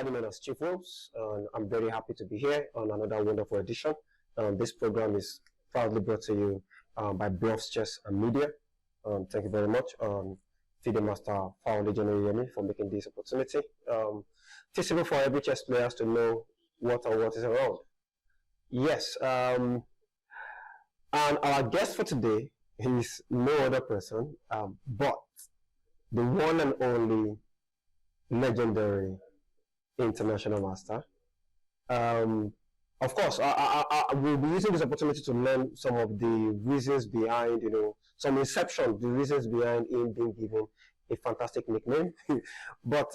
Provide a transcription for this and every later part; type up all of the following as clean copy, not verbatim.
popularly known as Chief Wolves. I'm very happy to be here on another wonderful edition. This program is proudly brought to you by Bluffs Chess and Media. Thank you very much, FIDE Master Founder General Yemi, for making this opportunity. Feasible for every chess players to know what is around. Yes, and our guest for today is no other person but the one and only legendary international master. Of course, I will be using this opportunity to learn some of the reasons behind, some inception, the reasons behind him being given a fantastic nickname. But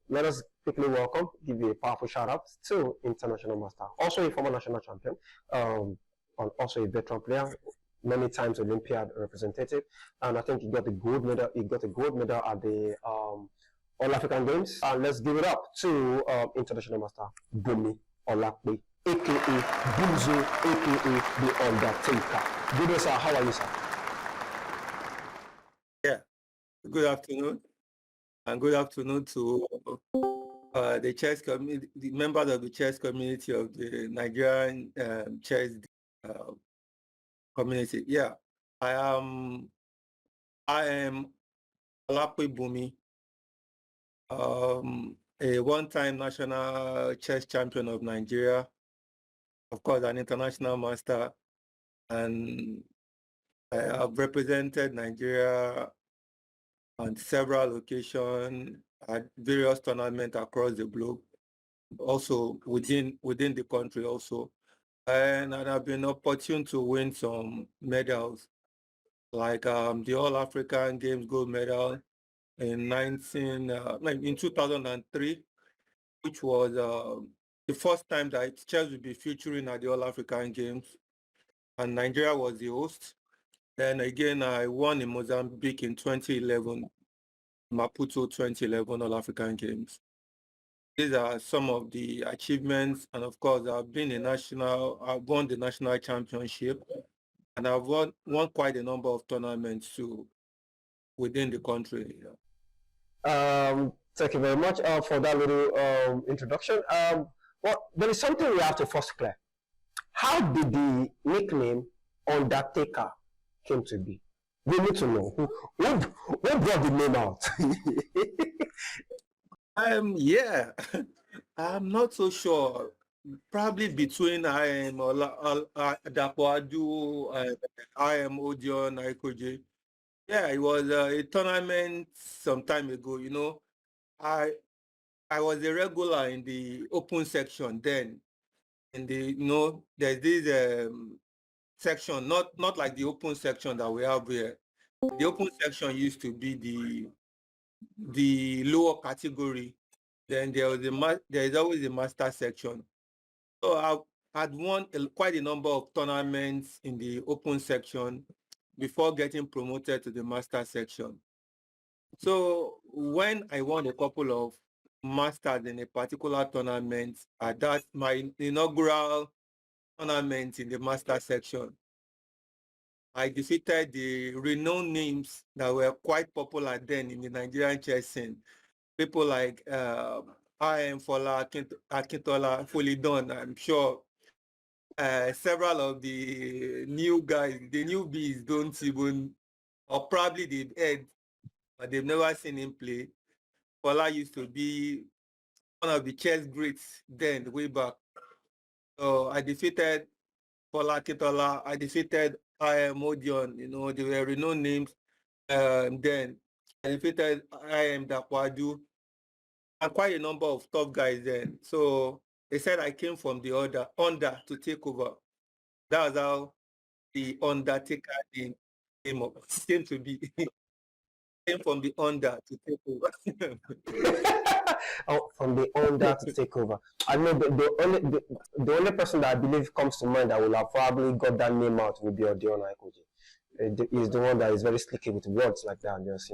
let us quickly give you a powerful shout out to international master, also a former national champion, and also a veteran player, many times Olympiad representative, and I think he got a gold medal. He got a gold medal at the All African Games. And let's give it up to international master Bunmi Olape, aka Buzo, aka the Undertaker. Good day, sir. How are you, sir? Yeah. Good afternoon, and good afternoon to the chess community, the members of the chess community of the Nigerian chess community. Yeah, I am Olape Bunmi, a one-time national chess champion of Nigeria, of course, an international master, and I have represented Nigeria on several occasions at various tournaments across the globe, also within the country also. And I've been opportune to win some medals, like the All African Games gold medal in 2003, which was the first time that chess would be featuring at the All African Games, and Nigeria was the host. Then again, I won in Mozambique in 2011, Maputo 2011 All African Games. These are some of the achievements, and of course, I've won the national championship, and I've won quite a number of tournaments too within the country. Thank you very much for that little introduction. Well, there is something we have to first clear. How did the nickname Undertaker came to be? We need to know who brought the name out. Yeah, I'm not so sure. Probably between IM Dapoadu and IM Odion Aikoje. Yeah, it was a tournament some time ago. I was a regular in the open section then. In the there's this section, not like the open section that we have here. The open section used to be the lower category. Then there is always a master section. So I'd won quite a number of tournaments in the open section before getting promoted to the master section. So when I won a couple of masters in a particular tournament, that's my inaugural tournament in the master section, I defeated the renowned names that were quite popular then in the Nigerian chess scene. People like IM Akintola, Folidon. I'm sure several of the new guys, the newbies, don't even, or probably they've heard, but they've never seen him play. Fola used to be one of the chess greats then, way back. So I defeated Fola Akintola, I defeated IM Odion, they were renowned names then. I defeated IM Dapoadu, and quite a number of top guys then. So they said I came from the under to take over. That was how the Undertaker came to be. Came from the under to take over. Oh, from the under to take over. I know the only person that I believe comes to mind that will have probably got that name out will be Odion Aikoje. He's the one that is very slicky with words like that, just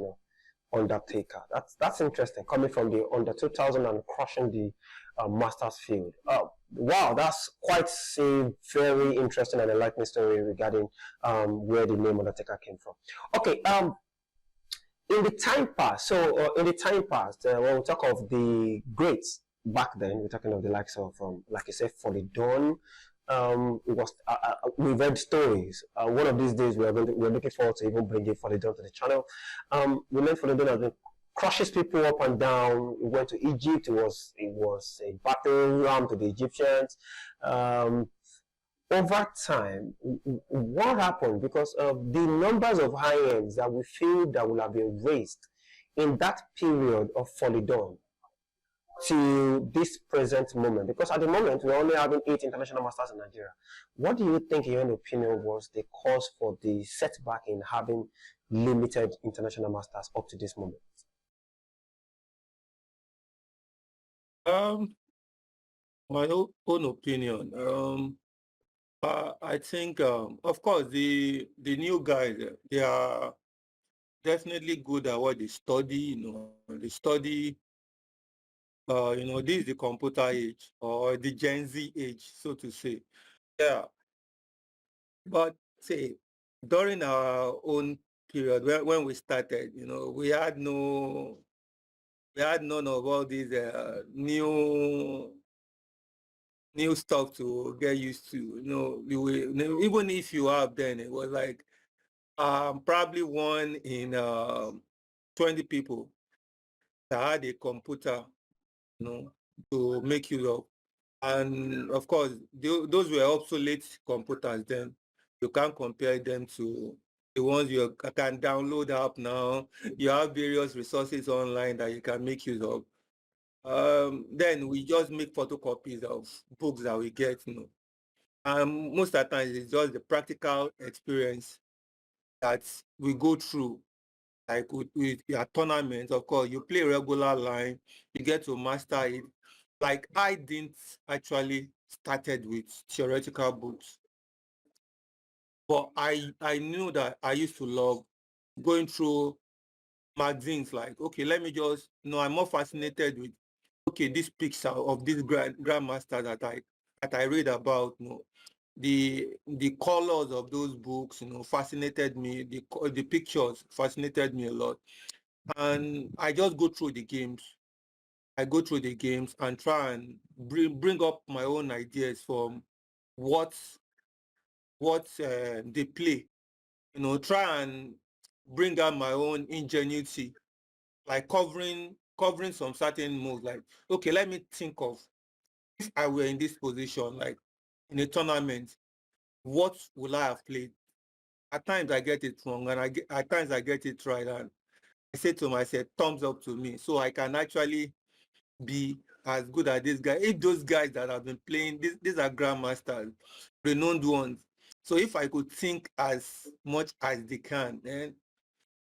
Undertaker. That's interesting. Coming from the under 2000 and crushing the Masters field. Wow, that's quite a very interesting and enlightening story regarding where the name Undertaker came from. Okay. In the time past, when we talk of the greats back then, we're talking of the likes of, like you said, For the Dawn. It was we read stories. One of these days, we're looking forward to even bringing For the Dawn to the channel. We learned For the Dawn has been crushes people up and down. It went to Egypt. It was a battle ram to the Egyptians. Over time, what happened? Because of the numbers of high ends that we feel that will have been raised in that period of For the Dawn to this present moment, because at the moment we're only having 8 international masters in Nigeria. What do you think, in your opinion, was the cause for the setback in having limited international masters up to this moment? My own opinion. I think, of course, the new guys, they are definitely good at what they study. They study. This is the computer age or the Gen Z age, so to say. Yeah, but say during our own period when we started, we had none of all these new stuff to get used to. Even if you have, then it was like probably one in 20 people that had a computer, to make use of. And of course, those were obsolete computers then. You can't compare them to the ones you can download app now. You have various resources online that you can make use of. Then we just make photocopies of books that we get, most of the time it's just the practical experience that we go through. Like with your tournaments, of course, you play regular line, you get to master it. Like I didn't actually started with theoretical books, but I knew that I used to love going through magazines. Like, okay, let me just, I'm more fascinated with, okay, this picture of this grandmaster that I read about, the colors of those books, fascinated me. The pictures fascinated me a lot, and I just go through the games. I go through the games and try and bring up my own ideas from what they play. Try and bring out my own ingenuity, like covering some certain moves. Like, okay, let me think of, if I were in this position, like in a tournament, what would I have played? At times I get it wrong, and at times I get it right, and I say to myself, thumbs up to me, so I can actually be as good as this guy. If those guys that have been playing, these are grandmasters, renowned ones. So if I could think as much as they can, then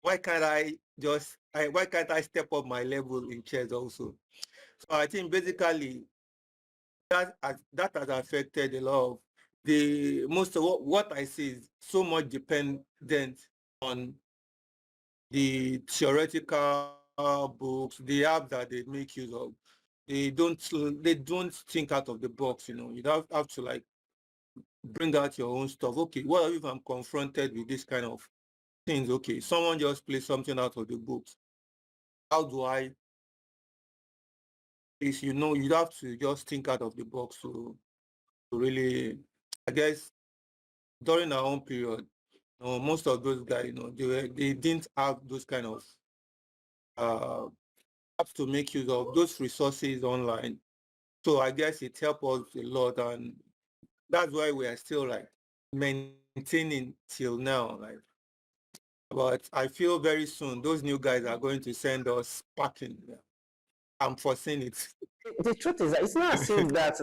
why can't I step up my level in chess also? So I think basically that has affected a lot of most of what I see is so much dependent on the theoretical books, the apps that they make use of. They don't think out of the box. You have to like bring out your own stuff. Okay, what if I'm confronted with this kind of things? Okay, someone just plays something out of the books. How do I? You have to just think out of the box to really, I guess, during our own period, most of those guys, they didn't have those kind of apps to make use of those resources online. So I guess it helped us a lot, and that's why we are still like maintaining till now. Like, but I feel very soon those new guys are going to send us packing. Yeah. I'm foreseeing it. The truth is that it's not as if that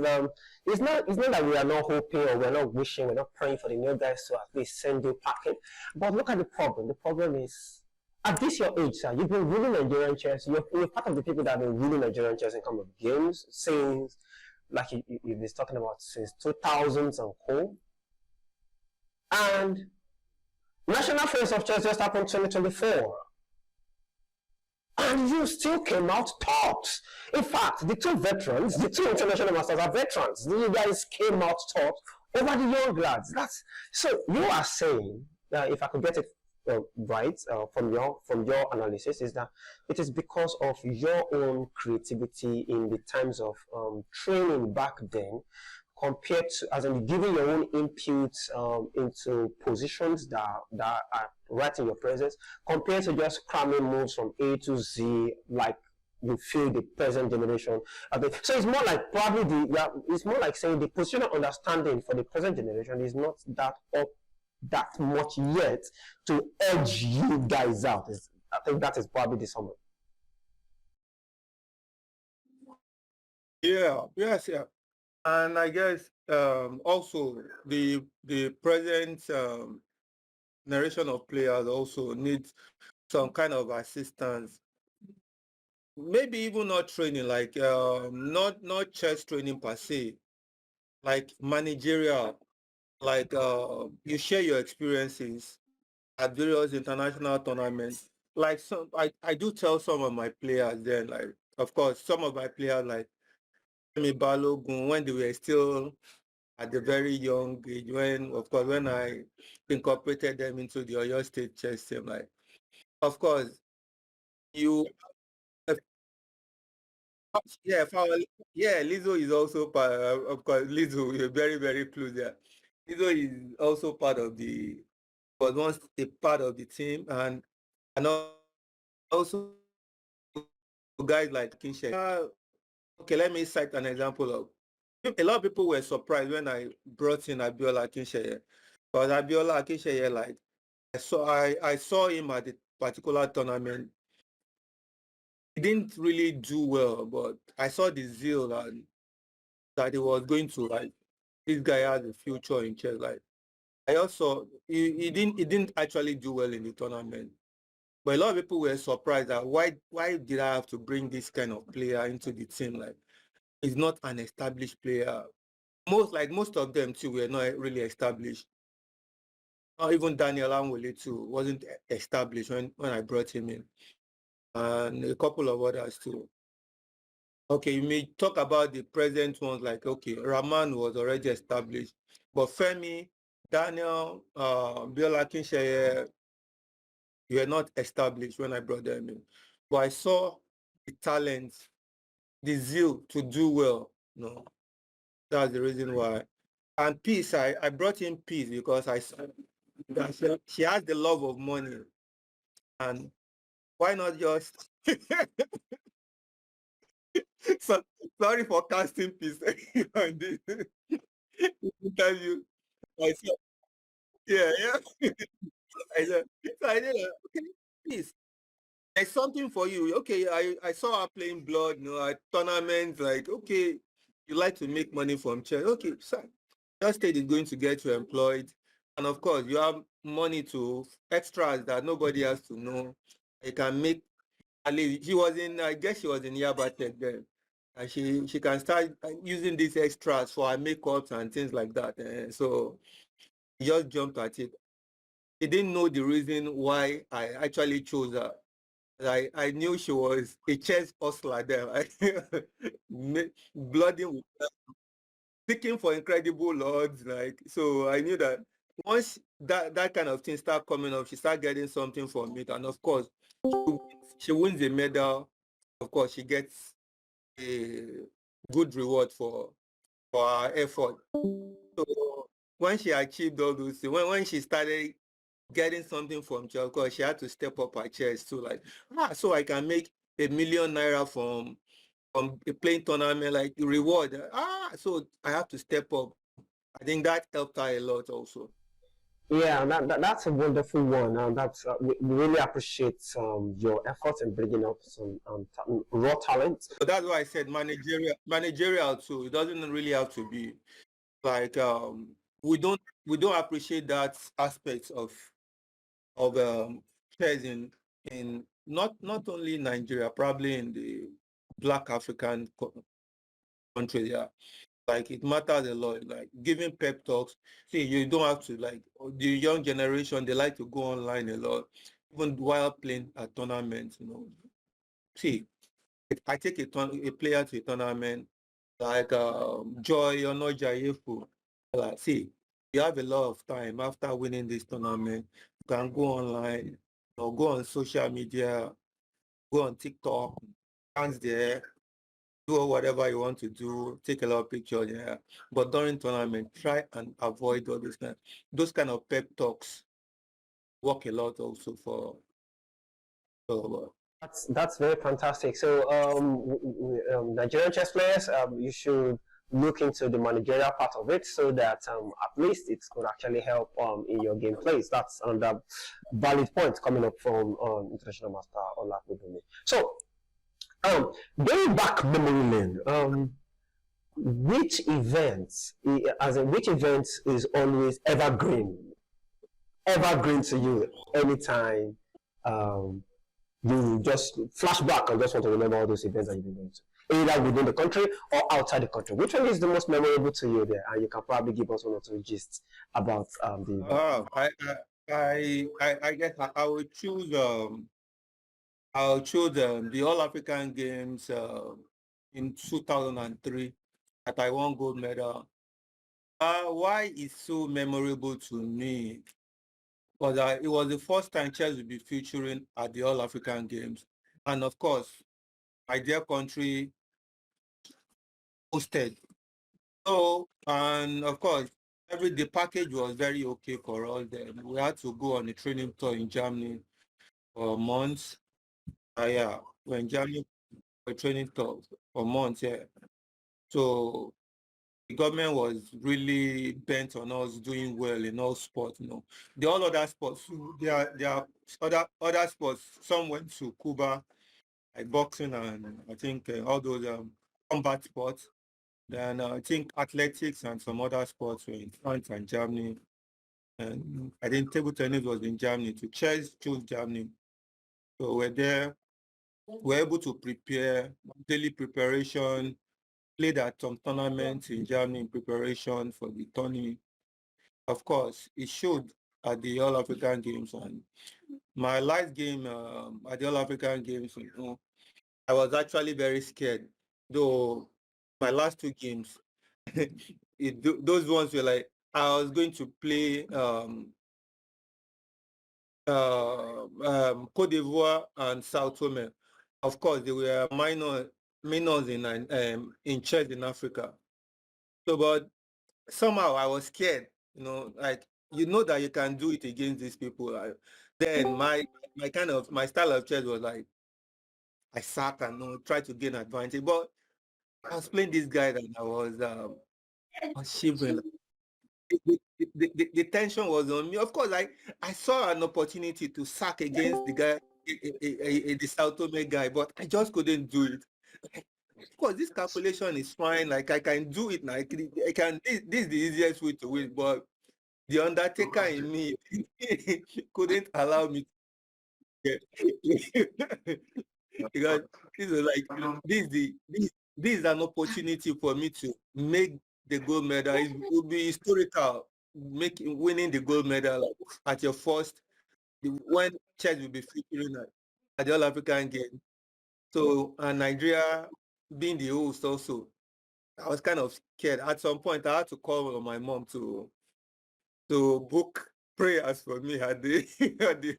it's not that we are not hoping or we're not wishing, we're not praying for the new guys to at least send you packing. But look at the problem. The problem is, at this your age, sir, you've been ruling Nigerian chess. You're part of the people that have been ruling Nigerian chess in terms of games since, like you've been talking about, since 2000s and co. And National Face of Chess just happened 2024. And you still came out tops. In fact, the two international masters are veterans. You guys came out top over the young lads. So you are saying that, if I could get it right, from your analysis, is that it is because of your own creativity in the times of training back then, compared to, as in giving your own inputs into positions that are right in your presence, compared to just cramming moves from A to Z, like you feel the present generation. So it's more like probably it's more like saying the positional understanding for the present generation is not that up that much yet to edge you guys out. I think that is probably the summary. Yeah, yes, yeah. And I guess also the present generation of players also needs some kind of assistance. Maybe even not training, like not chess training per se, like managerial, like you share your experiences at various international tournaments. Like I do tell some of my players then, like of course some of my players like Balogun, when they were still at the very young age, when of course when I incorporated them into the Oyo State chess team, like of course you yeah, yeah, Lizzo is also part of course Lizzo, we're very close there. Lizzo is also part of was once a part of the team, and also guys like Kinshe. Okay, let me cite an example of a lot of people were surprised when I brought in Abiola Akinsheye. Because Abiola Akinsheye, like I saw him at a particular tournament. He didn't really do well, but I saw the zeal and that he was going to, like, this guy has a future in chess. Like I also he didn't actually do well in the tournament. But a lot of people were surprised that why did I have to bring this kind of player into the team? Like he's not an established player. Most of them too were not really established. Even Daniel Amwele too wasn't established when I brought him in, and a couple of others too. Okay, you may talk about the present ones like, okay, Rahman was already established, but Femi, Daniel, Biola Kinsheye, you were not established when I brought them in. But I saw the talent, the zeal to do well. No, that's the reason why. And Peace, I brought in Peace because I saw that she has the love of money. And why not just so, sorry for casting Peace on this interview. I said, yeah, yeah. I said, okay, Peace. There's something for you. Okay, I saw her playing blood, at tournaments, like, okay, you like to make money from chess. Okay, so that state is going to get you employed. And of course, you have money to extras that nobody has to know. You can make, at least I guess she was in Yaba Tech then. And she can start using these extras for her makeups and things like that. So he just jumped at it. He didn't know the reason why I actually chose her. I knew she was a chess hustler there. Bloody seeking for incredible odds. Like, so I knew that once that kind of thing start coming up, she start getting something from it. And of course, she wins a medal. Of course, she gets a good reward for her effort. So when she achieved all those things, when she started getting something from chess, of course, she had to step up her chess too. Like, so I can make ₦1 million from a playing tournament, like the reward. So I have to step up. I think that helped her a lot also. Yeah, that's a wonderful one, and that's we really appreciate your efforts in bringing up some raw talent. So that's why I said managerial too. It doesn't really have to be like we don't appreciate that aspect of chess in not only Nigeria, probably in the Black African countries. Yeah, like it matters a lot. Like giving pep talks. See, you don't have to, like, the young generation. They like to go online a lot, even while playing at tournaments. See, I take a player to a tournament like Joy or Nojayefu. Like, see, you have a lot of time after winning this tournament. can go online or go on social media, go on TikTok, dance there, do whatever you want to do, take a lot of pictures, yeah. But during tournament, try and avoid all those kind of pep talks. Work a lot also for That's very fantastic. So, Nigerian chess players, you should look into the managerial part of it so that at least it could actually help in your game plays. That's another valid point coming up from International Master Olape Bunmi. So, going back memory lane, which events, which event is always evergreen to you anytime? You just flash back and just want to remember all those events that you've been going to, either within the country or outside the country. Which one is the most memorable to you there? And you can probably give us one or two gists about the event. I guess I would choose I'll choose the All African Games in 2003 that I won gold medal. Why it's so memorable to me was that it was the first time chess would be featuring at the All African Games, and of course, my dear country hosted. So, and of course, the package was very okay for all them. We had to go on a training tour in Germany for months. Yeah, we're in Germany for a training tour for months. Yeah, so the government was really bent on us doing well in all sports. The all other sports, there are other sports. Some went to Cuba, like boxing, and I think all those combat sports. Then I think athletics and some other sports were in France and Germany. And I think table tennis was in Germany. To chess, chose Germany. So we're there. We're able to prepare daily preparation. Played at some tournaments in Germany in preparation for the tourney. Of course, it showed at the All African Games, and my last game at the All African Games, I was actually very scared. Though my last two games, those ones were like I was going to play Cote d'Ivoire and Sao Tome. Of course, they were minors in chess in Africa. So, but somehow I was scared, like that you can do it against these people. Then my style of chess was like I sat and tried to gain advantage. But I was playing this guy and I was shivering. The tension was on me. Of course, I saw an opportunity to sack against the guy, the Sao Tome guy, but I just couldn't do it. Of course, this calculation is fine. Like I can do it now. I can. This is the easiest way to win. But the Undertaker in me couldn't allow me to get because this is like this is an opportunity for me to make the gold medal. It will be historical. Winning the gold medal at your first when chess will be featuring at the All African Game. So Nigeria being the host also, I was kind of scared. At some point, I had to call on my mom to book prayers for me at the at the.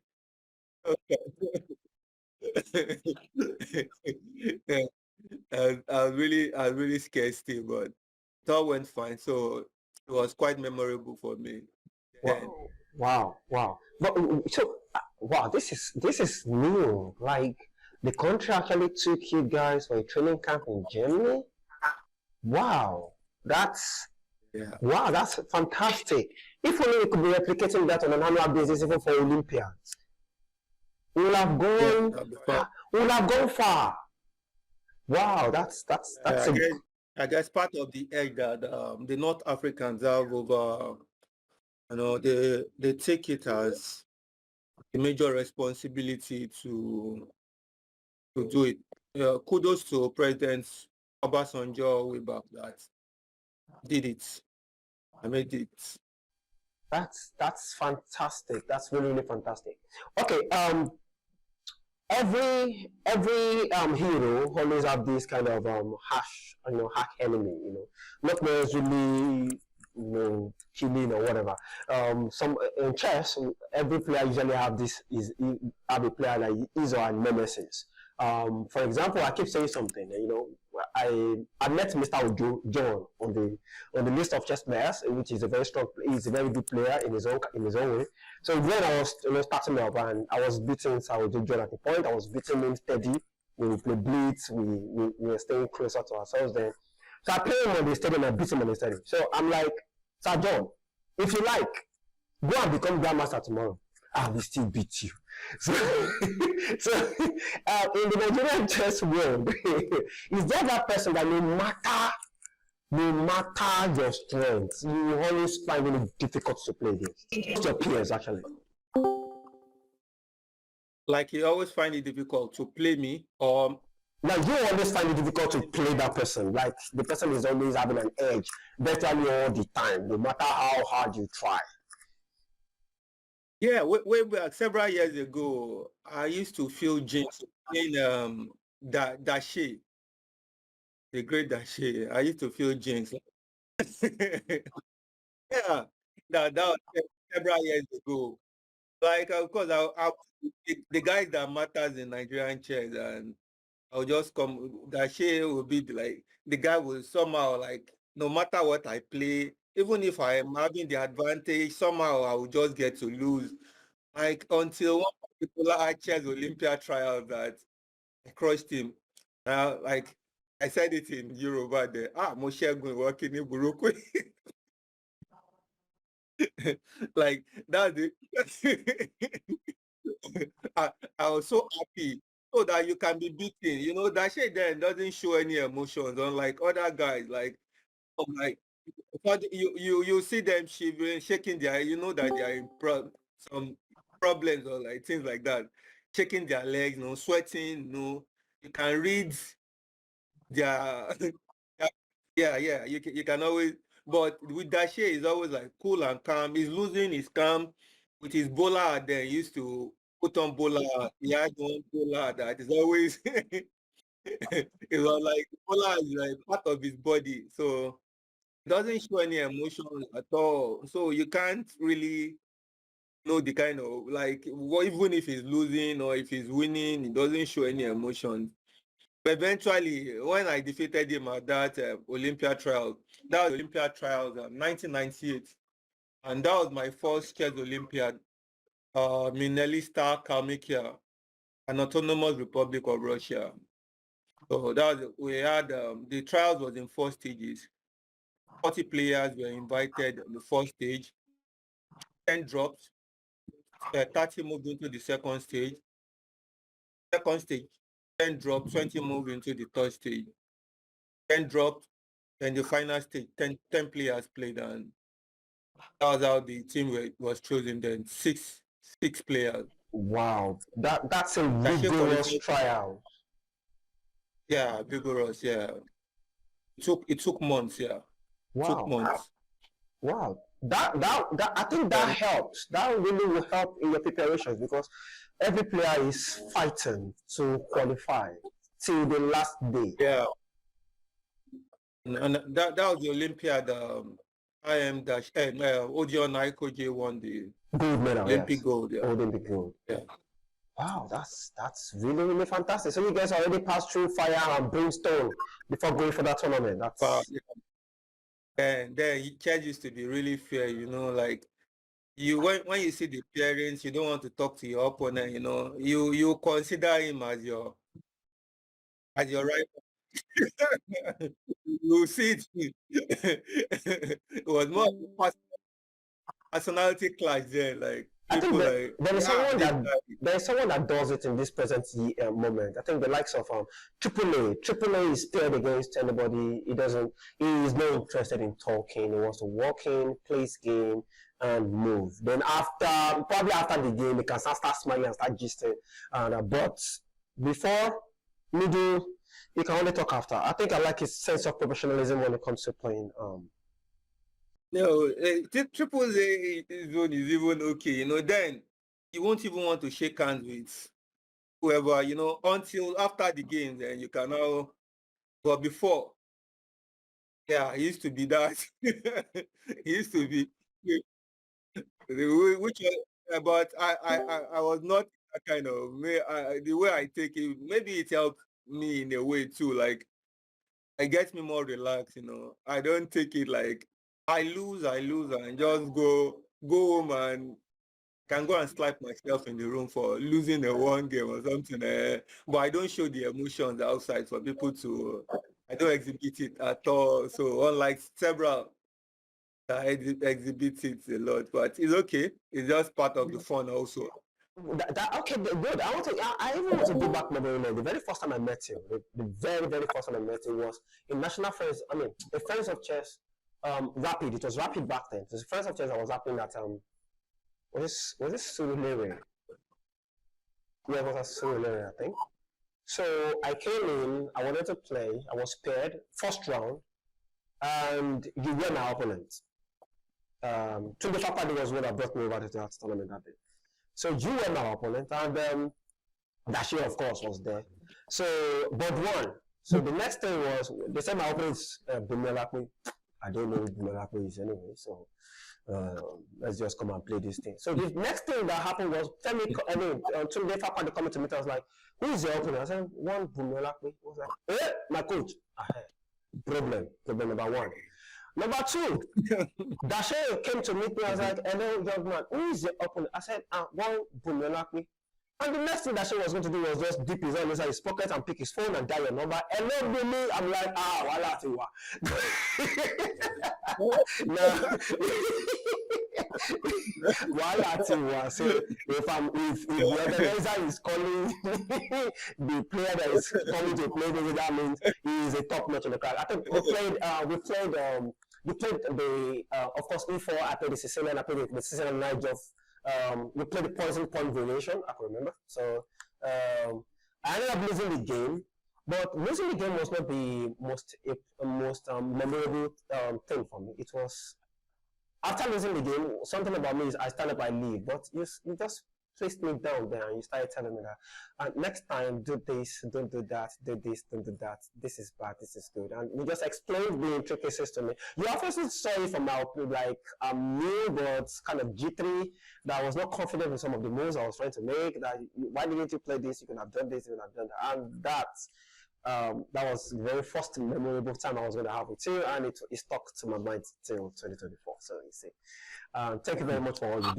Yeah, I was really scared still, but it all went fine. So it was quite memorable for me. Wow. But so wow, this is new. Like the country actually took you guys for a training camp in Germany. Wow, that's fantastic. If only we could be replicating that on an annual basis, even for Olympiads, we will have gone far. Wow, that's I guess part of the egg that the North Africans have over, they take it as a major responsibility to do it. Kudos to President Obasanjo way back that did it. I made it. That's fantastic. That's really fantastic. Okay, every hero always have this kind of hack enemy, not necessarily killing or whatever. Some in chess, every player usually have a player like his or her nemesis. For example, I keep saying something. I met Mr. Ojo John on the list of chess players, which is a very strong. He's a very good player in his own way. So when I was starting up and I was beating Sir Ojo John at the point, I was beating him steady. We play blitz. We were staying closer to ourselves then. So I play him on the stadium and beat him on the stadium. So I'm like, Sir John, if you like, go and become grandmaster tomorrow. I will still beat you. So, in the Nigerian chess world, is there that person that no matter your strength, you will always find it difficult to play against? Just your peers, actually. Like you always find it difficult to play me, or like you always find it difficult to play that person. Like the person is always having an edge, virtually all the time, no matter how hard you try. Yeah, way back several years ago, I used to feel jinxed playing Dashi, the great Dashi. I used to feel jinxed. Yeah, that was several years ago. Like, of course, the guys that matters in Nigerian chess, and I'll just come. Dashi will be like the guy will somehow, like, no matter what I play, even if I am having the advantage, somehow I will just get to lose. Like until one particular chess Olympia trial that I crushed him. Like I said it in Yoruba there. Moshe working in Buruku. Like that's it. I was so happy so that you can be beaten. You know, that shit then doesn't show any emotions, unlike other guys. Like, like you see them shivering, shaking their, you know that they are in some problems or like things like that, shaking their legs, sweating, you can read their yeah, you can always, but with Dashe is always like cool and calm. He's losing his calm with his bowler. Then he used to put on bowler. He had one bowler that is always it was like bowler is like part of his body, so doesn't show any emotions at all. So you can't really know the kind of like even if he's losing or if he's winning, it doesn't show any emotions. But eventually, when I defeated him at that Olympia trial, that was Olympia trials 1998, and that was my first chess Olympiad. In Elista, Kalmykia, an autonomous Republic of Russia. So that was, we had the trials was in 4 stages. 40 players were invited on the first stage. 10 dropped. 30 moved into the second stage. Second stage, 10 dropped, 20 moved into the third stage. 10 dropped, and the final stage, 10 players played, and that was how the team was chosen then. Six players. Wow, that's a rigorous trial. Yeah, vigorous, yeah. It took months, yeah. Wow. Took months. Wow. That I think that helps. That really will help in your preparations because every player is fighting to qualify till the last day. Yeah. And that was the Olympiad. IM Odion Aikoje won the gold medal. Olympic yes. gold. Yeah. Olympic gold. Yeah. Wow, that's really, really fantastic. So you guys already passed through fire and brimstone before going for that tournament. That's yeah. And then chess used to be really fair, like when you see the parents, you don't want to talk to your opponent, you consider him as your rival. You see it was more personality clash there, like I think there's someone that does it in this present moment. I think the likes of AAA. AAA is paired against anybody. He is not interested in talking. He wants to walk in, play his game, and move. Then probably after the game, he can start smiling and start gisting. But before middle, he can only talk after. I think I like his sense of professionalism when it comes to playing. No, triple A zone is even okay, then you won't even want to shake hands with whoever, until after the game, then you can now, but before, Yeah, he used to be that. He used to be which but I was not that kind of the way I take it, maybe it helped me in a way too. Like it gets me more relaxed, I don't take it like I lose and just go home and can go and slap myself in the room for losing a one game or something. But I don't show the emotions outside for people to. I don't exhibit it at all. So unlike several that exhibit it a lot, but it's okay. It's just part of the fun also. Okay, good. I even want to go back memory lane. The very first time I met you, the very, very first time I met you was in National Friends, I mean, the Friends of Chess, Rapid. It was Rapid back then. It was the Friends of Chess that was happening at, was this Surulere? Yeah, it was at Surulere, I think. So I came in, I wanted to play, I was paired, first round, and you were my opponent. Tunde Fapadi was one that brought me over to that tournament that day. So you were my opponent, and Dashi, of course, was there. So, but one. So the next thing was, they said my opponent is Bunmi Olape. I don't know who Bunmi Olape is anyway, so let's just come and play this thing. So the next thing that happened was, Tunde Fapadi coming to me, I was like, who is your opponent? I said, one Bunmi Olape. I was like, my coach. Problem number one. Number two, Dashe came to meet me. I was like, hello, young man, who is your opponent? I said, one Bunmi Olape. And the next thing Dashe was going to do was just dip his hand inside his pocket and pick his phone and dial your number. Hello, Bunmi. I'm like, wala tiwa. Wala tiwa. So if the organizer is calling the player that is coming to play this, that means he is a top notch in the crowd. I think we played the of course E4. I played the Sicilian. I played the Sicilian Night of. We played the poison point variation, I can remember. So I ended up losing the game, but losing the game was not the most memorable thing for me. It was after losing the game, something about me is I stand up, I leave, but you just placed me down there and you started telling me that next time do this, don't do that, do this, don't do that, this is bad, this is good, and you just explained the intricacies to me. You obviously saw it from my like new but kind of jittery, that I was not confident in some of the moves I was trying to make, that why didn't you play this, you could have done this, you could have done that, and that was the very first memorable time I was going to have with you, and it stuck to my mind till 2024. So you see, thank you very much for all you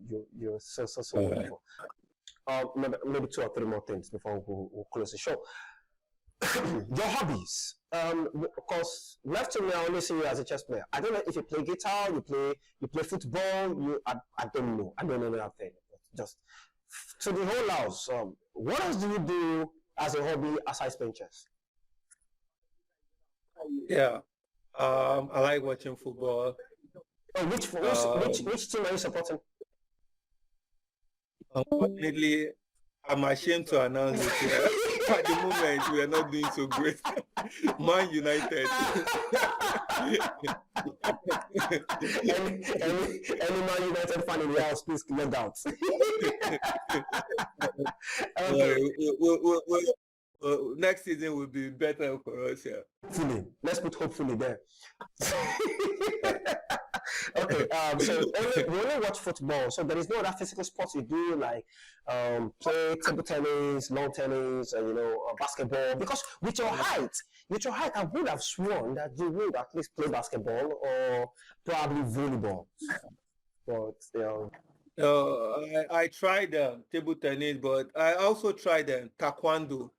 do. You're so wonderful. Maybe two or three more things before we'll close the show. Your hobbies. Of course, left to me, I only see you as a chess player. I don't know if you play guitar, you play football. I don't know. I don't know that thing. Just to the whole house. What else do you do as a hobby aside playing chess? Yeah, I like watching football. Which team are you supporting? Unfortunately, I'm ashamed to announce it here. At the moment, we are not doing so great. Man United. any Man United fan in the house, please get out. Okay. Next season will be better for us here. Hopefully, let's put hopefully there. Okay, so we only watch football, so there is no other physical sports you do, like play table tennis, lawn tennis, and basketball. Because with your height, I would have sworn that you would at least play basketball or probably volleyball. But I tried table tennis, but I also tried taekwondo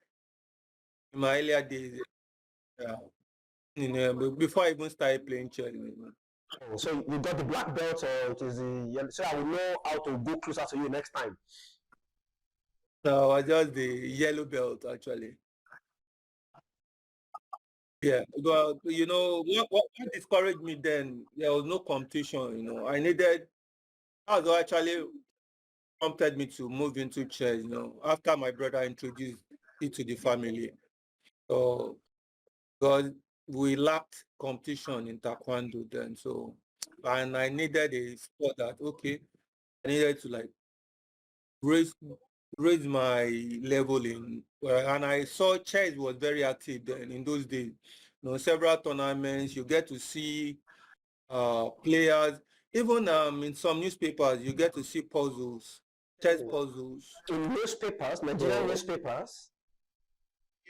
in my earlier days. Before I even started playing chess. So you got the black belt, or it is the yellow? So I will know how to go closer to you next time. No, I was just the yellow belt actually. Yeah, but what discouraged me then? There was no competition. I needed. That was what actually prompted me to move into chess. After my brother introduced it to the family, so because we lacked competition in taekwondo then, and I needed a sport that I needed to like raise my level in, and I saw chess was very active then in those days. several tournaments. You get to see players. Even in some newspapers, you get to see puzzles, chess puzzles. In newspapers, Nigerian So, newspapers.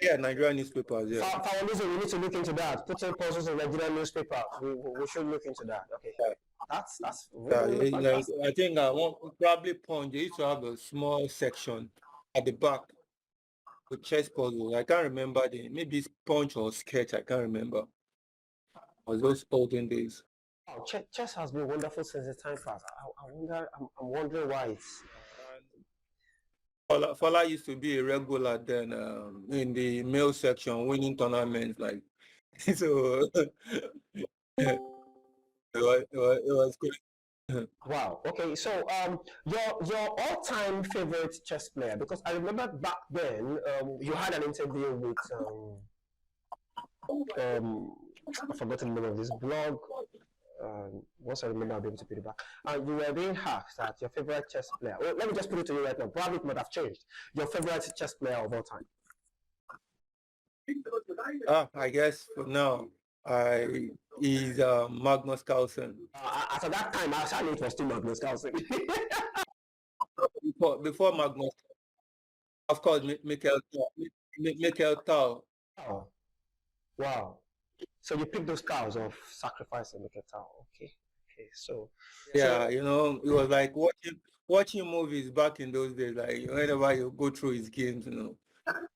yeah, Nigerian newspapers, yeah. For our listeners, we need to look into that. Putting puzzles in Nigerian newspapers. We should look into that. Okay. That's really fantastic. I think I want probably Punch. They used to have a small section at the back with chess puzzles. I can't remember maybe it's Punch or Sketch. I can't remember. It was those olden days. Oh, chess has been wonderful since the time past. I'm wondering why it's. Fala used to be a regular then in the male section, winning tournaments like so. it was good. Wow. Okay. So your all-time favorite chess player, because I remember back then you had an interview with I forgot the name of this blog. Once I remember, I'll be able to put it back. You were being asked that your favorite chess player. Well, let me just put it to you right now. Probably it might have changed. Your favorite chess player of all time. I guess for now, is Magnus Carlsen. At that time, actually, it was still Magnus Carlsen. before Magnus, of course, Michael Tau. Oh, wow. So you picked those cows of sacrifice and Michael Tau. Okay. Okay. So yeah, it was like watching movies back in those days. Like whenever you go through his games,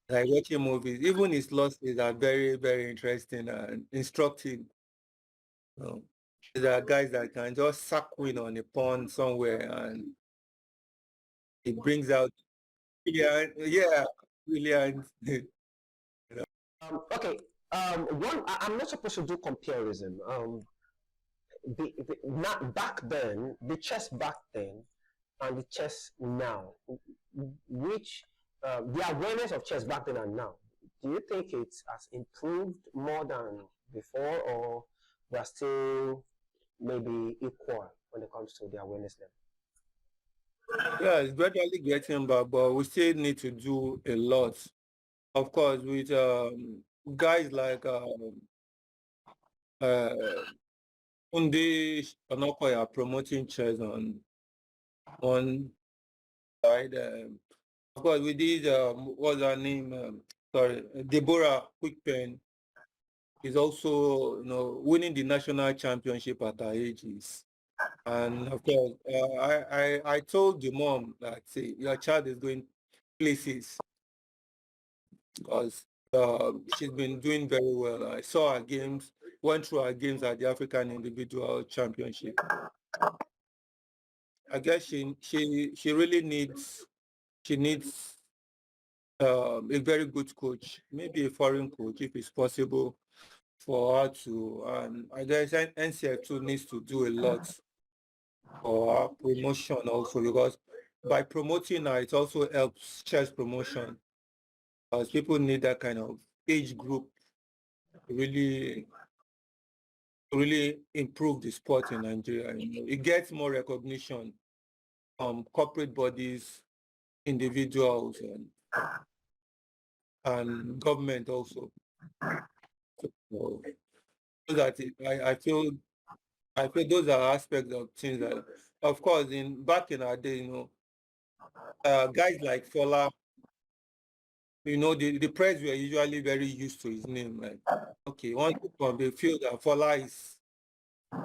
like watching movies, even his losses are very, very interesting and instructive. There are guys that can just sack win on a pawn somewhere and it brings out brilliant. Okay. I'm not supposed to do comparison. Not back then, the chess back then and the chess now, which the awareness of chess back then and now, do you think it has improved more than before, or we're still maybe equal when it comes to the awareness level? Yeah, it's gradually getting back, but we still need to do a lot. Of course, with guys like Undi Onokoya promoting chess on one side. Of course, with these, what's her name? Sorry, Deborah Quickpen is also, winning the national championship at her ages. And of course, I told the mom that, say, your child is going places because she's been doing very well. I saw her games, went through her games at the African Individual Championship. I guess she really needs a very good coach, maybe a foreign coach if it's possible for her to. And I guess NCF2 needs to do a lot for her promotion also, because by promoting her, it also helps chess promotion, because people need that kind of age group to really improve the sport in Nigeria. It gets more recognition from corporate bodies, individuals, and government also. So that I feel those are aspects of things that, of course, back in our day, guys like Fola, the press were usually very used to his name. Like, okay, once they feel that Fola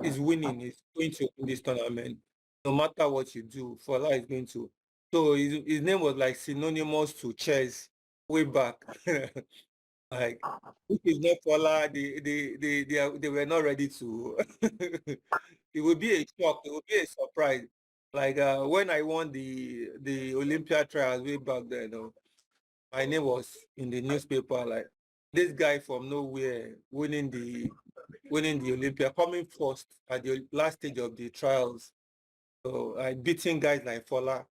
is winning, is going to win this tournament, no matter what you do, Fola is going to. So his name was like synonymous to chess way back. Like, if it's not Fola, they were not ready to. It would be a shock. It would be a surprise. Like when I won the Olympia trials way back then, my name was in the newspaper. Like, this guy from nowhere winning the Olympia, coming first at the last stage of the trials. So I beating guys like Fola.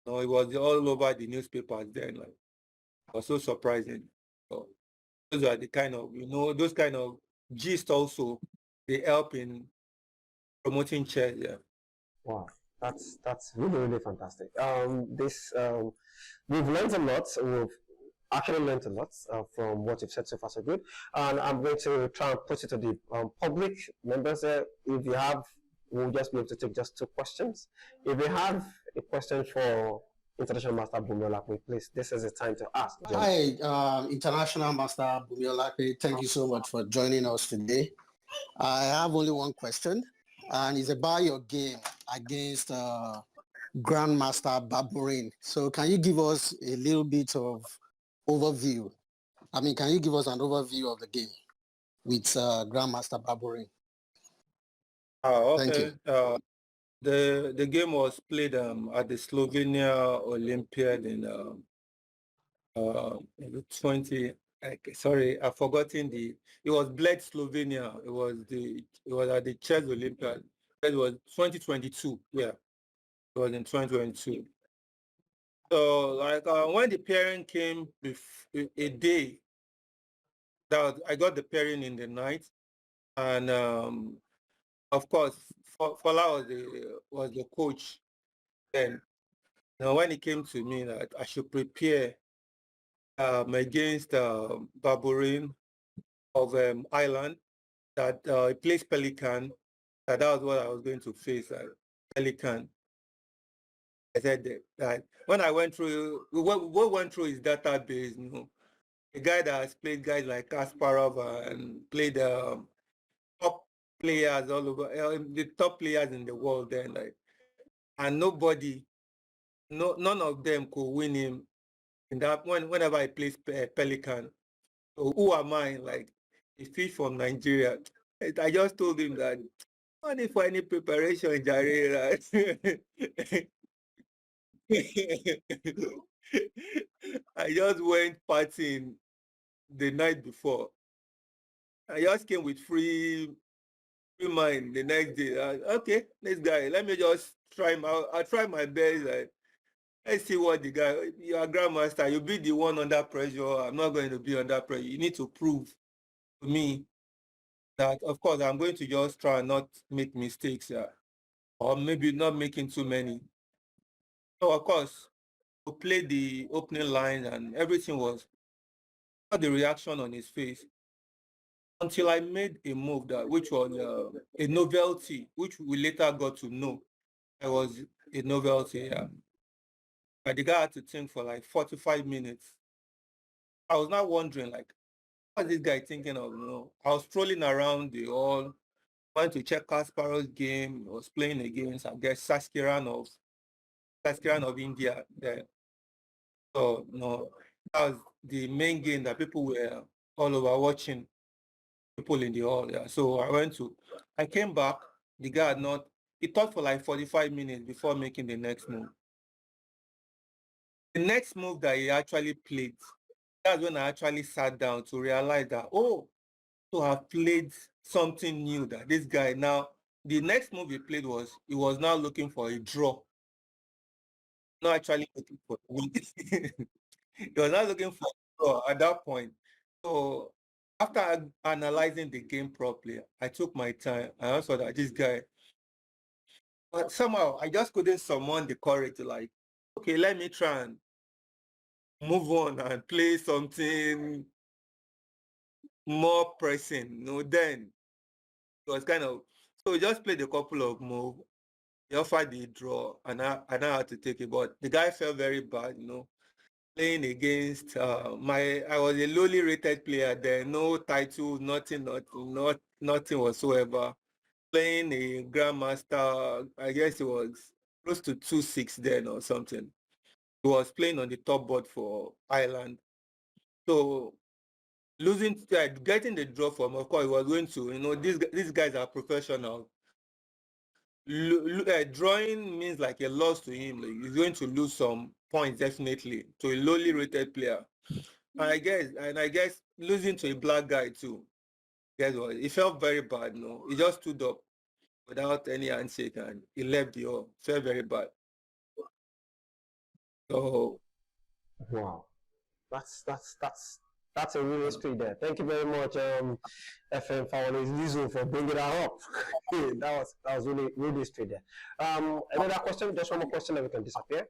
It was all over the newspapers then. Like, it was so surprising. So those are the kind of, those kind of gist also, they help in promoting chess. Yeah. Wow, that's really fantastic. We've learned a lot. actually learned a lot from what you've said so far, so good. And I'm going to try and put it to the public members there. If you have, we'll just be able to take just 2 questions. If you have a question for International Master Bunmi Olape, please, this is the time to ask. Hi, International Master Bunmi Olape. Thank you so much for joining us today. I have only one question, and it's about your game against Grandmaster Baburin. So can you give us a little bit of overview? I mean, can you give us an overview of the game with Grandmaster Baburin? Okay. Thank you. The game was played at the Slovenia Olympiad in 20. Sorry, I've forgotten it was Bled, Slovenia. It was at the Chess Olympiad. It was 2022. Yeah, it was in 2022. So like when the pairing came a day that I got the pairing in the night, and of course Fola was the coach then. Now when it came to me that I should prepare against Baburin of Ireland, that he plays Pelican, that was what I was going to face, Pelican. I said that when I went through, what went through his database, a guy that has played guys like Kasparov and played top players all over, the top players in the world then, like, and none of them could win him in that whenever he plays Pelican. So who am I? Like, a fish from Nigeria. I just told him that not for any preparation, Jare, right? I just went partying the night before. I just came with free mind the next day. Okay, this guy, let me just try I'll try my best. Let's see what the guy, you're a grandmaster, you'll be the one under pressure. I'm not going to be under pressure. You need to prove to me that, of course, I'm going to just try and not make mistakes, or maybe not making too many. So, of course, to play the opening line and everything was the reaction on his face until I made a move which was a novelty, which we later got to know I was a novelty. But the guy had to think for like 45 minutes. I was now wondering, like, what is this guy thinking of? I was strolling around the hall, went to check Kasparov's game. He was playing against, I guess, Saskiran of India. There. So, that was the main game that people were all over watching, people in the hall. Yeah. So I came back. The guy he thought for like 45 minutes before making the next move. The next move that he actually played, that's when I actually sat down to realize that, to have played something new, that this guy now, the next move he played he was now looking for a draw. Not actually looking for a win. He was not looking for a draw at that point. So after analyzing the game properly, I took my time. I also saw that this guy, but somehow I just couldn't summon the courage to like, okay, let me try and move on and play something more pressing. Then it was kind of, so we just played a couple of moves. He offered the draw, and I had to take it. But the guy felt very bad, playing against I was a lowly rated player there, no title, nothing whatsoever. Playing a grandmaster, I guess it was close to 2-6 then or something. He was playing on the top board for Ireland. So getting the draw from, of course, he was going to, these guys are professional. Drawing means like a loss to him. Like, he's going to lose some points definitely to a lowly rated player. And I guess losing to a black guy too. Guess what? He felt very bad. He just stood up without any handshake and he left the hall. Felt very bad. So wow, that's a real history there. Thank you very much, FM Fawani Lizu, for bringing that up. that was really history there. Another question, just one more question, and we can disappear.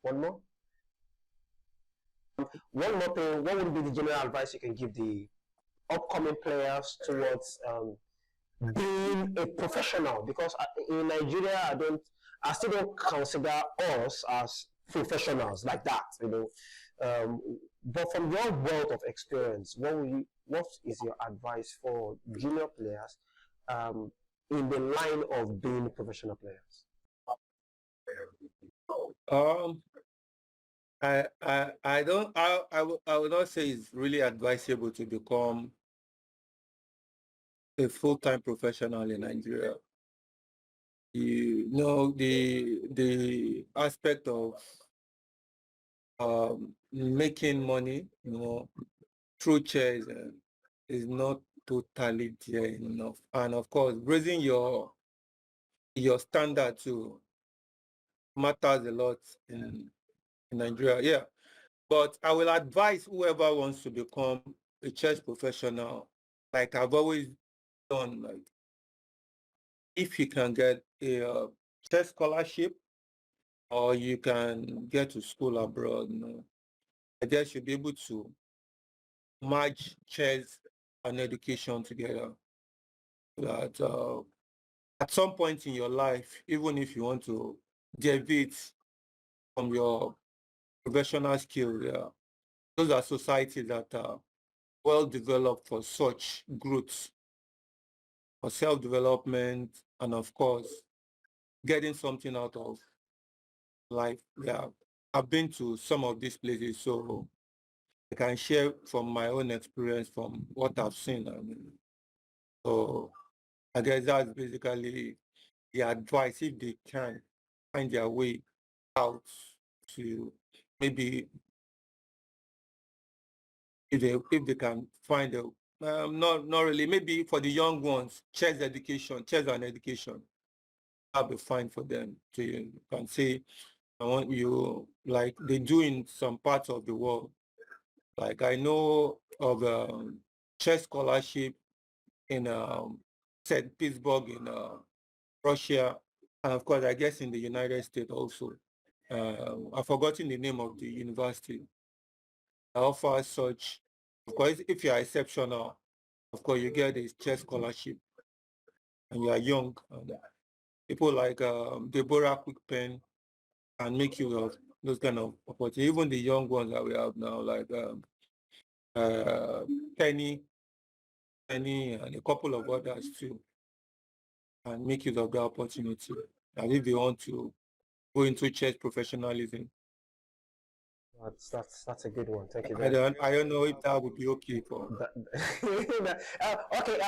One more. one more thing, what would be the general advice you can give the upcoming players towards being a professional? Because in Nigeria, I still don't consider us as professionals like that, you know. But from your wealth of experience, what is your advice for junior players in the line of being professional players? I would not say it's really advisable to become a full-time professional in Nigeria. You know, the aspect of making money, you know, through chess is not totally there enough. And of course, raising your standard too matters a lot in Nigeria. Yeah. But I will advise whoever wants to become a chess professional, like I've always done, like if you can get a chess scholarship or you can get to school abroad, you know, I guess you'll be able to merge chess and education together. That at some point in your life, even if you want to deviate from your professional skill, yeah, those are societies that are well developed for such growth, for self-development, and of course, getting something out of life. Yeah, I've been to some of these places, so I can share from my own experience, from what I've seen. I mean, so I guess that's basically the advice, if they can find their way out to maybe if they can find a not really, maybe for the young ones, chess and education, that'll be fine for them. To you can say, I want you, like they do in some parts of the world. Like I know of chess scholarship in St. Petersburg in Russia, and of course, I guess in the United States also. I've forgotten the name of the university. I offer such, of course, if you are exceptional, of course, you get a chess scholarship and you are young. And people like Deborah Quickpen can make you of those kind of opportunities. Even the young ones that we have now, like Penny, and a couple of others too, and make use of the opportunity. And if they want to go into chess professionalism, That's a good one. Thank you I very much. don't know if that would be okay for. Okay.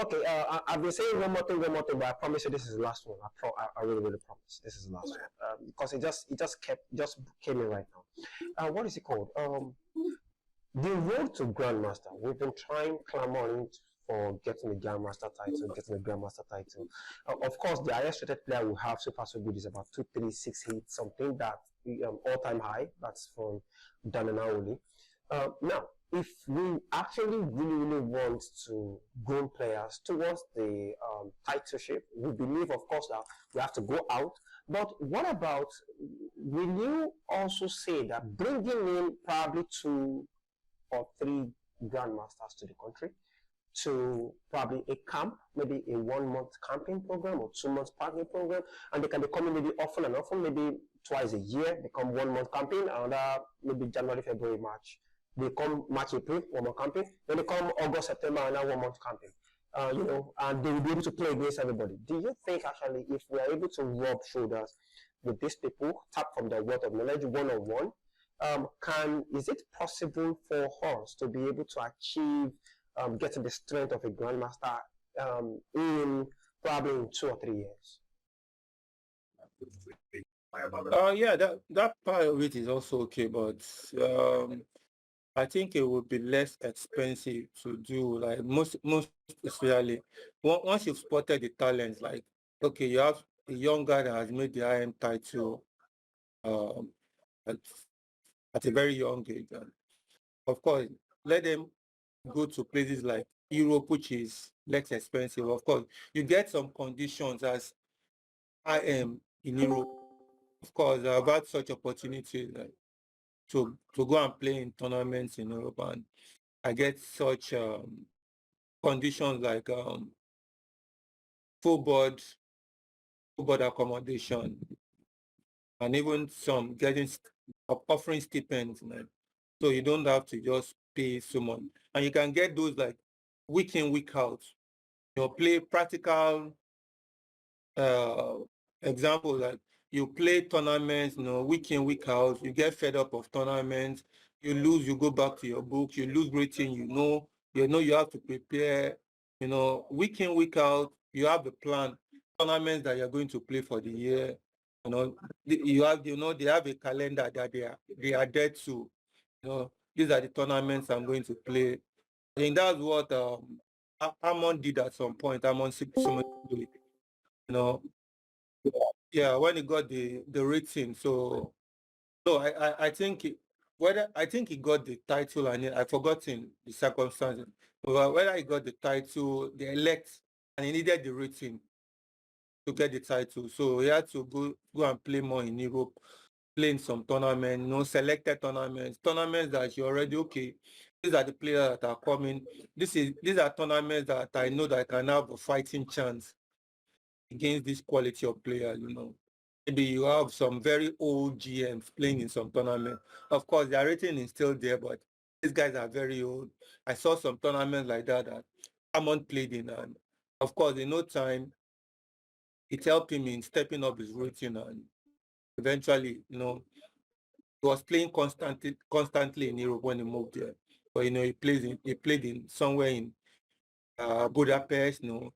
Okay. I've been saying one more thing, but I promise you this is the last one. I really, really promise this is the last one. Because it just came in right now. What is it called? The road to Grandmaster. We've been clamoring for getting a Grandmaster title. Of course, the highest rated player we have so far so good is about 2368, something that all-time high. That's from Dananaoli. Now, if we actually really want to groom players towards the titleship, we believe, of course, that we have to go out. But what about, will you also say that bringing in probably 2 or 3 grandmasters to the country, to probably a camp, maybe a 1-month camping program or 2-month camping program, and they can be coming maybe often and often, maybe twice a year, they come 1-month camping, and maybe January, February, March. They come March, April, 1-month camping, then they come August, September, and now 1-month camping. You know, and they will be able to play against everybody. Do you think actually if we are able to rub shoulders with these people, tap from their wealth of knowledge one-on-one, is it possible for us to be able to achieve getting the strength of a grandmaster in probably in 2 or 3 years? Yeah, that part of it is also okay, but I think it would be less expensive to do, like most especially once you've spotted the talents, like okay, you have a young guy that has made the IM title at, at a very young age, and of course let them go to places like Europe, which is less expensive. Of course, you get some conditions as I am in Europe. Of course, I've had such opportunities to go and play in tournaments in Europe, and I get such conditions like full board accommodation, and even some getting offering stipends, man. So you don't have to just pay so much, and you can get those like week in, week out. Play practical example, like you play tournaments, week in, week out. You get fed up of tournaments. You lose, you go back to your book. You lose rating. You have to prepare. Week in, week out. You have a plan. Tournaments that you're going to play for the year. You have, they have a calendar that they are there to. These are the tournaments I'm going to play. I think that's what Amon did at some point. Amon Simon, yeah, when he got the rating. So I think I think he got the title, and I've forgotten the circumstances. But whether he got the title, the elect, and he needed the rating to get the title. So he had to go and play more in Europe, play in some tournaments, selected tournaments that you're already okay. These are the players that are coming. These are tournaments that I know that I can have a fighting chance against this quality of players. Maybe you have some very old GMs playing in some tournament. Of course, their rating is still there, but these guys are very old. I saw some tournaments like that Amon played in, and of course, in no time, it helped him in stepping up his rating, and eventually, he was playing constantly in Europe when he moved there. But he played in somewhere in Budapest, and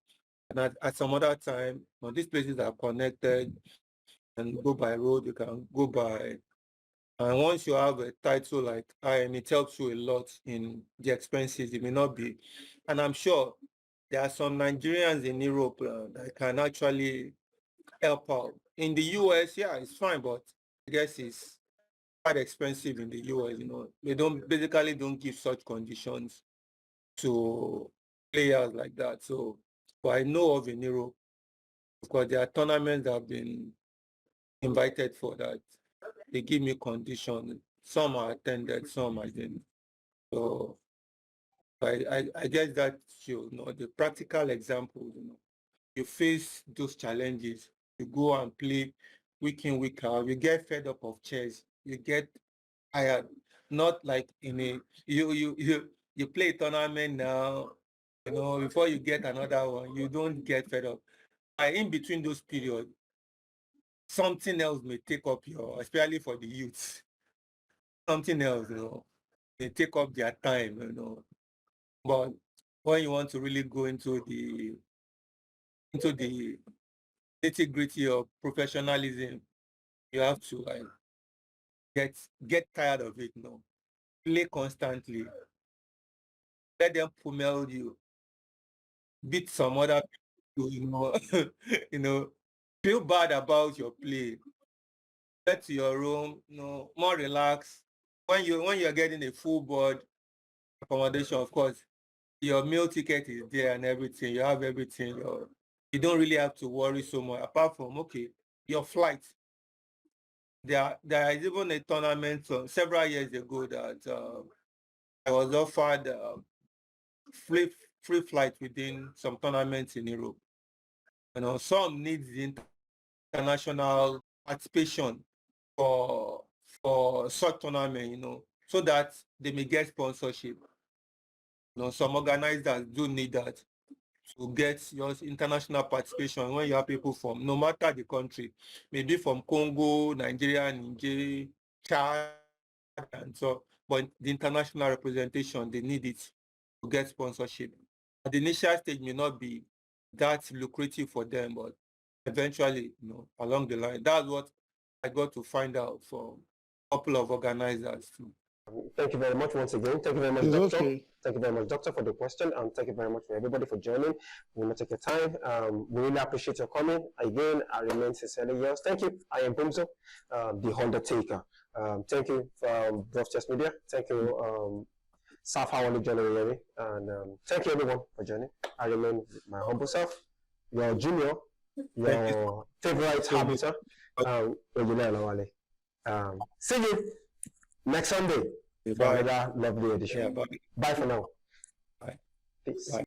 at some other time, these places are connected and go by road, you can go by. And once you have a title like IM, it helps you a lot in the expenses. It may not be. And I'm sure there are some Nigerians in Europe that can actually help out. In the US, yeah, it's fine, but I guess it's quite expensive in the US. They don't give such conditions to players like that. So, but I know of in Europe, because there are tournaments that have been invited for that. They give me conditions. Some are attended, some I didn't. So I guess that the practical examples, you face those challenges, you go and play week in, week out, you get fed up of chess, you get tired. Not like you play a tournament now, before you get another one, you don't get fed up. In between those periods, something else may take up especially for the youth, something else, they take up their time, But when you want to really go into the nitty-gritty of professionalism, you have to get tired of it, Play constantly. Let them pummel you, beat some other people, feel bad about your play. Get to your room, more relaxed. When you're getting a full board accommodation, of course, your meal ticket is there and everything. You have everything. You don't really have to worry so much. Apart from your flight. There is even a tournament several years ago that I was offered free flight within some tournaments in Europe. Some need the international participation for such tournament, so that they may get sponsorship. Some organizers do need that to get your international participation when you have people from no matter the country, maybe from Congo, Nigeria, Niger, Chad, and so, but the international representation, they need it to get sponsorship. At the initial stage may not be that lucrative for them, but eventually, along the line, that's what I got to find out from a couple of organizers too. Thank you very much once again. Thank you very much, It's Doctor. okay. Thank you very much, Doctor, for the question, and thank you very much for everybody for joining. We will take your time. We really appreciate your coming. Again, I remain sincerely yours. Thank you. I am Bumzo, the Undertaker. Thank you from Broadcast Media. Thank you, Safa Generally, and thank you everyone for joining. I remain my humble self, your junior, your favorite habiter, see you. next Sunday for Bye. another lovely edition. Yeah, bye. Bye for now. Bye. Peace. Bye.